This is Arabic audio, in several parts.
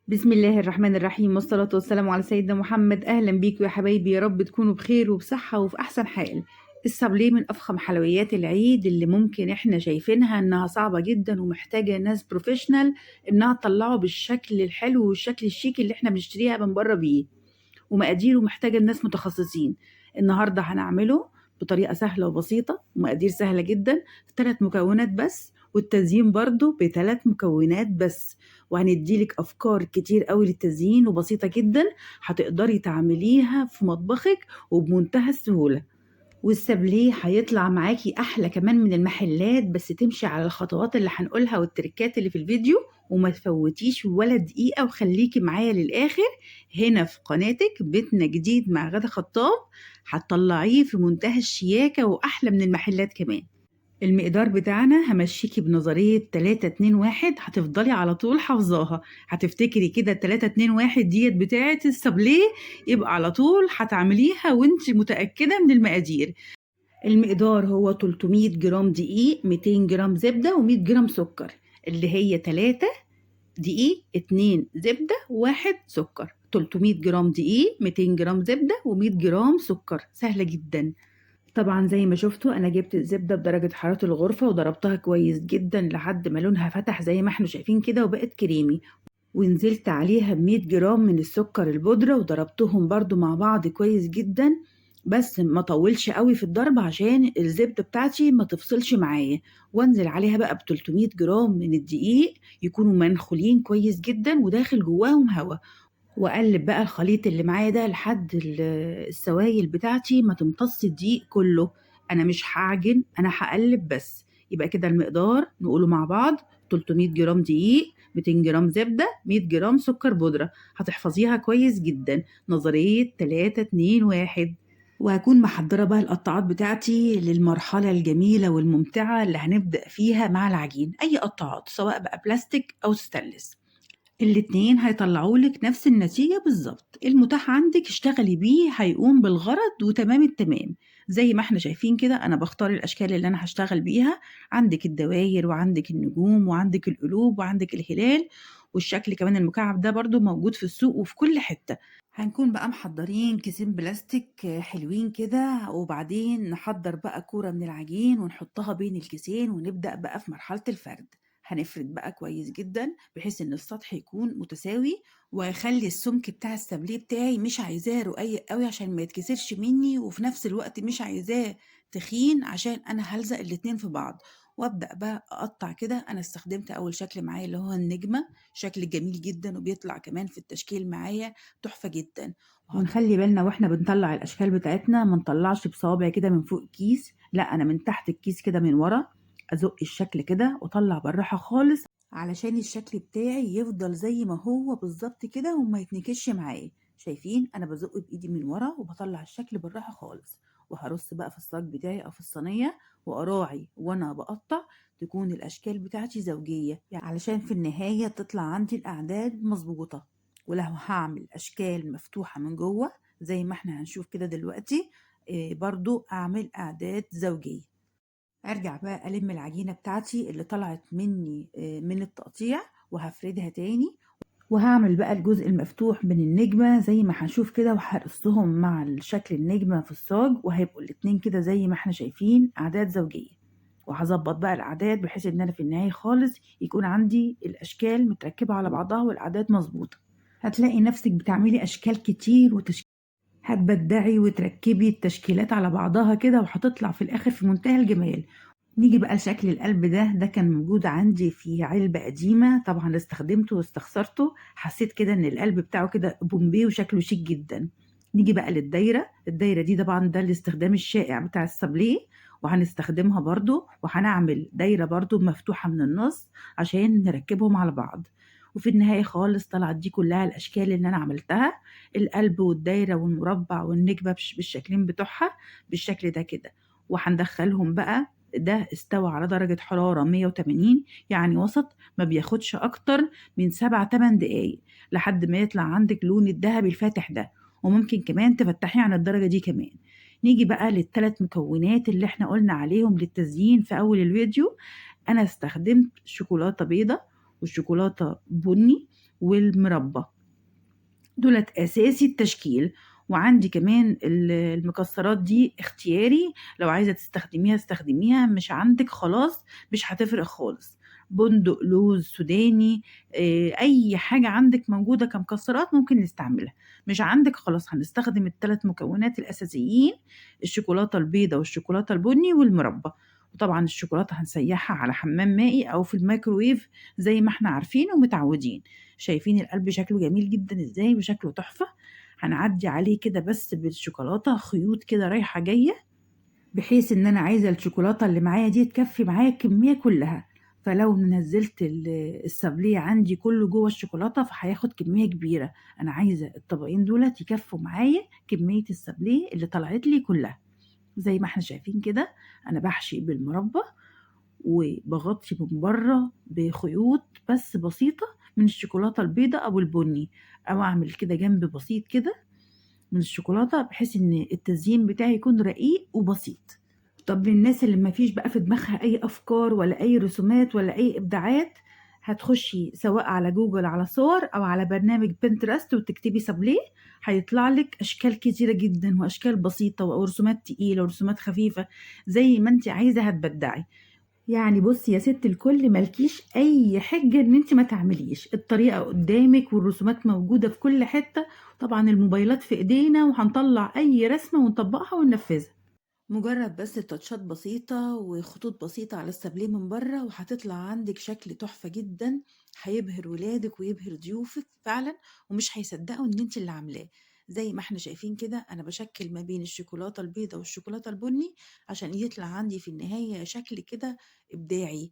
بسم الله الرحمن الرحيم والصلاة والسلام على سيدنا محمد. أهلا بيكم يا حبايبي، يا رب تكونوا بخير وبصحة وفي أحسن حال. السابليه من أفخم حلويات العيد اللي ممكن إحنا شايفينها إنها صعبة جدا ومحتاجة ناس بروفيشنال إنها تطلعه بالشكل الحلو والشكل الشيك اللي إحنا بنشتريها من بره بيه، ومقاديره محتاجة الناس متخصصين. النهاردة هنعمله بطريقة سهلة وبسيطة ومقادير سهلة جدا، 3 مكونات بس، والتزيين برضو ب3 مكونات بس. وهنديلك أفكار كتير قوي للتزيين وبسيطة جدا هتقدري تعمليها في مطبخك وبمنتهى السهولة. والسابليه هيطلع معاكي احلى كمان من المحلات، بس تمشي على الخطوات اللي هنقولها والتركات اللي في الفيديو، وما تفوتيش ولا دقيقة وخليكي معايا للآخر هنا في قناتك بيتنا جديد مع غدا خطاب. هتطلعيه في منتهى الشياكة وأحلى من المحلات كمان. المقدار بتاعنا همشيكي بنظرية 3-2-1، هتفضلي على طول حافظاها، هتفتكري كده 3-2-1 ديت بتاعة السابليه، يبقى على طول هتعمليها وانت متأكدة من المقادير. المقدار هو 300 جرام دقيق، 200 جرام زبدة، و100 جرام سكر، اللي هي 3 دقيق، 2 زبدة، 1 سكر. 300 جرام دقيق، 200 جرام زبدة، و100 جرام سكر، سهلة جدا. طبعا زي ما شفتوا انا جبت الزبدة بدرجة حرارة الغرفة وضربتها كويس جدا لحد ما لونها فتح زي ما احنا شايفين كده وبقت كريمي، ونزلت عليها ب100 جرام من السكر البودرة وضربتهم برضو مع بعض كويس جدا، بس ما طولش قوي في الضرب عشان الزبدة بتاعتي ما تفصلش معايا. وانزل عليها بقى ب300 جرام من الدقيق يكونوا منخولين كويس جدا وداخل جواهم هوا، واقلب بقى الخليط اللي معايا ده لحد السوائل بتاعتي ما تمتص الدقيق كله. انا مش هعجن، انا هقلب بس. يبقى كده المقدار نقوله مع بعض: 300 جرام دقيق، 200 جرام زبدة، 100 جرام سكر بودرة. هتحفظيها كويس جدا، نظرية 3-2-1. وهكون محضرة بقى القطاعات بتاعتي للمرحلة الجميلة والممتعة اللي هنبدأ فيها مع العجين. أي قطاعات سواء بقى بلاستيك أو ستانلس، الاتنين هيطلعولك نفس النتيجة بالظبط. المتاح عندك اشتغلي بيه، هيقوم بالغرض وتمام التمام. زي ما احنا شايفين كده انا بختار الاشكال اللي انا هشتغل بيها، عندك الدواير وعندك النجوم وعندك القلوب وعندك الهلال، والشكل كمان المكعب ده برضو موجود في السوق وفي كل حتة. هنكون بقى محضرين كيسين بلاستيك حلوين كده، وبعدين نحضر بقى كورة من العجين ونحطها بين الكيسين ونبدأ بقى في مرحلة الفرد. هنفرد بقى كويس جدا بحيث ان السطح يكون متساوي، وهخلي السمك بتاع السابليه بتاعي مش عايزاه رقيق قوي عشان ما يتكسرش مني، وفي نفس الوقت مش عايزاه تخين عشان انا هلزق الاتنين في بعض. وابدا بقى اقطع كده. انا استخدمت اول شكل معايا اللي هو النجمه، شكل جميل جدا وبيطلع كمان في التشكيل معايا تحفه جدا. ونخلي بالنا واحنا بنطلع الاشكال بتاعتنا ما نطلعش بصوابع كده من فوق الكيس، لا انا من تحت الكيس كده من ورا ازق الشكل كده واطلع بالراحه خالص علشان الشكل بتاعي يفضل زي ما هو بالظبط كده وما يتنكش معايا. شايفين انا بزق بايدي من ورا وبطلع الشكل بالراحه خالص. وهرص بقى في الصاج بتاعي او في الصينيه، واراعي وانا بقطع تكون الاشكال بتاعتي زوجيه، يعني علشان في النهايه تطلع عندي الاعداد مظبوطه. ولو هعمل اشكال مفتوحه من جوه زي ما احنا هنشوف كده دلوقتي، برضو اعمل اعداد زوجيه. ارجع بقى الم العجينه بتاعتي اللي طلعت مني من التقطيع، وهفردها تاني، وهعمل بقى الجزء المفتوح من النجمه زي ما هنشوف كده، وهرصهم مع الشكل النجمه في الصاج، وهيبقوا الاتنين كده زي ما احنا شايفين اعداد زوجيه. وهظبط بقى الاعداد بحيث ان انا في النهايه خالص يكون عندي الاشكال متركبه على بعضها والاعداد مظبوطه. هتلاقي نفسك بتعملي اشكال كتير هتبدعي وتركبي التشكيلات على بعضها كده وهتطلع في الاخر في منتهى الجمال. نيجي بقى لشكل القلب ده كان موجود عندي في علبة قديمة، طبعا استخدمته واستخسرته، حسيت كده ان القلب بتاعه كده بومبي وشكله شيك جدا. نيجي بقى للدايرة. الدايرة دي طبعا ده الاستخدام الشائع بتاع السابليه، وهنستخدمها برضو، وهنعمل دايرة برضو مفتوحة من النص عشان نركبهم على بعض. وفي النهاية خالص طلعت دي كلها الأشكال اللي أنا عملتها: القلب والدايرة والمربع والنجمة بالشكلين بتوعها بالشكل ده كده. وهندخلهم بقى، ده استوى على درجة حرارة 180، يعني وسط، ما بياخدش أكتر من 7-8 دقايق لحد ما يطلع عندك لون الذهبي الفاتح ده، وممكن كمان تفتحيه عن الدرجة دي كمان. نيجي بقى للثلاث مكونات اللي احنا قلنا عليهم للتزيين في أول الفيديو. أنا استخدمت شوكولاتة بيضة وشوكولاتة بني والمربى، دولة أساسي التشكيل. وعندي كمان المكسرات دي اختياري، لو عايزة تستخدميها استخدميها، مش عندك خلاص مش هتفرق خالص. بندق، لوز، سوداني، أي حاجة عندك موجودة كمكسرات ممكن نستعملها. مش عندك خلاص هنستخدم الثلاث مكونات الأساسيين: الشوكولاتة البيضة والشوكولاتة البني والمربى. وطبعا الشوكولاتة هنسيحها على حمام مائي أو في الميكروويف زي ما احنا عارفين ومتعودين. شايفين القلب شكله جميل جدا ازاي وشكله تحفة. هنعدي عليه كده بس بالشوكولاتة خيوط كده رايحة جاية، بحيث ان انا عايزة الشوكولاتة اللي معايا دي تكفي معايا الكمية كلها. فلو نزلت السابليه عندي كله جوه الشوكولاتة فهياخد كمية كبيرة. انا عايزة الطبقين دولت يكفوا معايا كمية السابليه اللي طلعت لي كلها. زي ما احنا شايفين كده انا بحشي بالمربى وبغطي من بره بخيوط بس بسيطة من الشوكولاتة البيضاء أو البني، أو أعمل كده جنب بسيط كده من الشوكولاتة بحيث إن التزيين بتاعي يكون رقيق وبسيط. طب للناس اللي ما فيش بقى في دماغها أي أفكار ولا أي رسومات ولا أي إبداعات، هتخشي سواء على جوجل على صور أو على برنامج بنترست وتكتبي سابليه، هيطلع لك أشكال كتيرة جدا وأشكال بسيطة ورسومات تقيلة ورسومات خفيفة زي ما انت عايزة هتبدعي. يعني بصي يا ست الكل، مالكيش اي حجة ان انت ما تعمليش، الطريقة قدامك والرسومات موجودة في كل حتة. طبعا الموبايلات في ايدينا وهنطلع اي رسمة ونطبقها وننفذها. مجرد بس تاتشات بسيطة وخطوط بسيطة على السابليه من بره وهتطلع عندك شكل تحفة جدا، هيبهر ولادك ويبهر ضيوفك فعلا، ومش هيصدقوا ان انت اللي عاملاه. زي ما احنا شايفين كده انا بشكل ما بين الشوكولاتة البيضة والشوكولاتة البني عشان يطلع عندي في النهاية شكل كده ابداعي.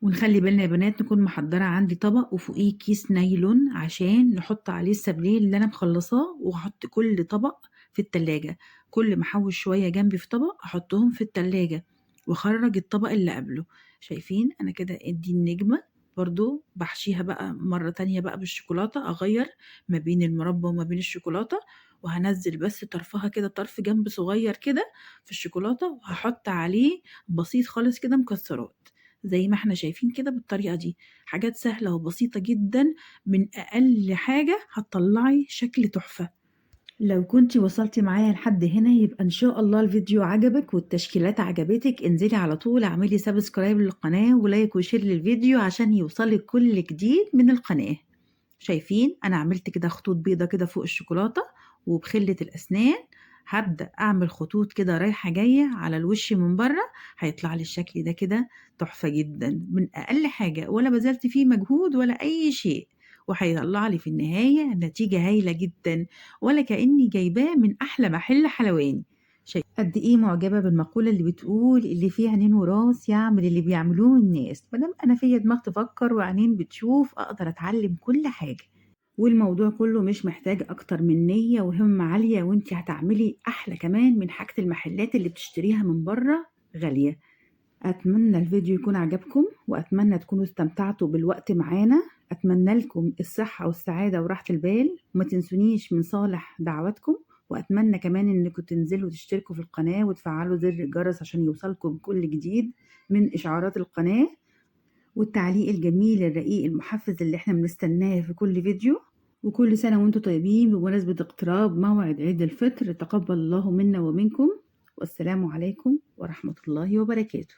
ونخلي بالنا يا بنات نكون محضرة عندي طبق وفوقيه كيس نايلون عشان نحط عليه السابليه اللي انا مخلصاه، وهحط كل طبق في التلاجة. كل ما احوش شوية جنبي في طبق احطهم في التلاجة واخرج الطبق اللي قبله. شايفين انا كده ادي النجمة برضو بحشيها بقى مرة تانية بقى بالشوكولاتة، اغير ما بين المربى وما بين الشوكولاتة، وهنزل بس طرفها كده طرف جنب صغير كده في الشوكولاتة، وهحط عليه بسيط خالص كده مكسرات زي ما احنا شايفين كده بالطريقة دي. حاجات سهلة وبسيطة جدا، من أقل حاجة هتطلعي شكل تحفة. لو كنتي وصلتي معايا لحد هنا يبقى إن شاء الله الفيديو عجبك والتشكيلات عجبتك. انزلي على طول اعملي سبسكرايب للقناة ولايك وشير للفيديو عشان يوصلك كل جديد من القناة. شايفين أنا عملت كده خطوط بيضة كده فوق الشوكولاتة، وبخلة الأسنان هبدأ أعمل خطوط كده رايحة جاية على الوش من بره. هيطلع لي الشكل ده كده تحفة جدا من أقل حاجة، ولا بذلت فيه مجهود ولا أي شيء، وهيطلع لي في النهاية نتيجة هايلة جدا، ولا كأني جايباه من أحلى محل حلواني. شايف قد إيه معجبة بالمقولة اللي بتقول اللي فيه عينين وراس يعمل اللي بيعملوه الناس. مادام أنا فيا دماغ تفكر وعينين بتشوف أقدر أتعلم كل حاجة. والموضوع كله مش محتاج أكتر من نية وهمة عالية، وانتي هتعملي أحلى كمان من حاجة المحلات اللي بتشتريها من بره غالية. أتمنى الفيديو يكون عجبكم، وأتمنى تكونوا استمتعتوا بالوقت معانا. أتمنى لكم الصحة والسعادة وراحة البال، وما تنسونيش من صالح دعواتكم. وأتمنى كمان إنكم تنزلوا تشتركوا في القناة وتفعلوا زر الجرس عشان يوصلكم كل جديد من إشعارات القناة، والتعليق الجميل الرقيق المحفز اللي احنا بنستناه في كل فيديو. وكل سنة وانتم طيبين بمناسبة اقتراب موعد عيد الفطر، تقبل الله منا ومنكم، والسلام عليكم ورحمة الله وبركاته.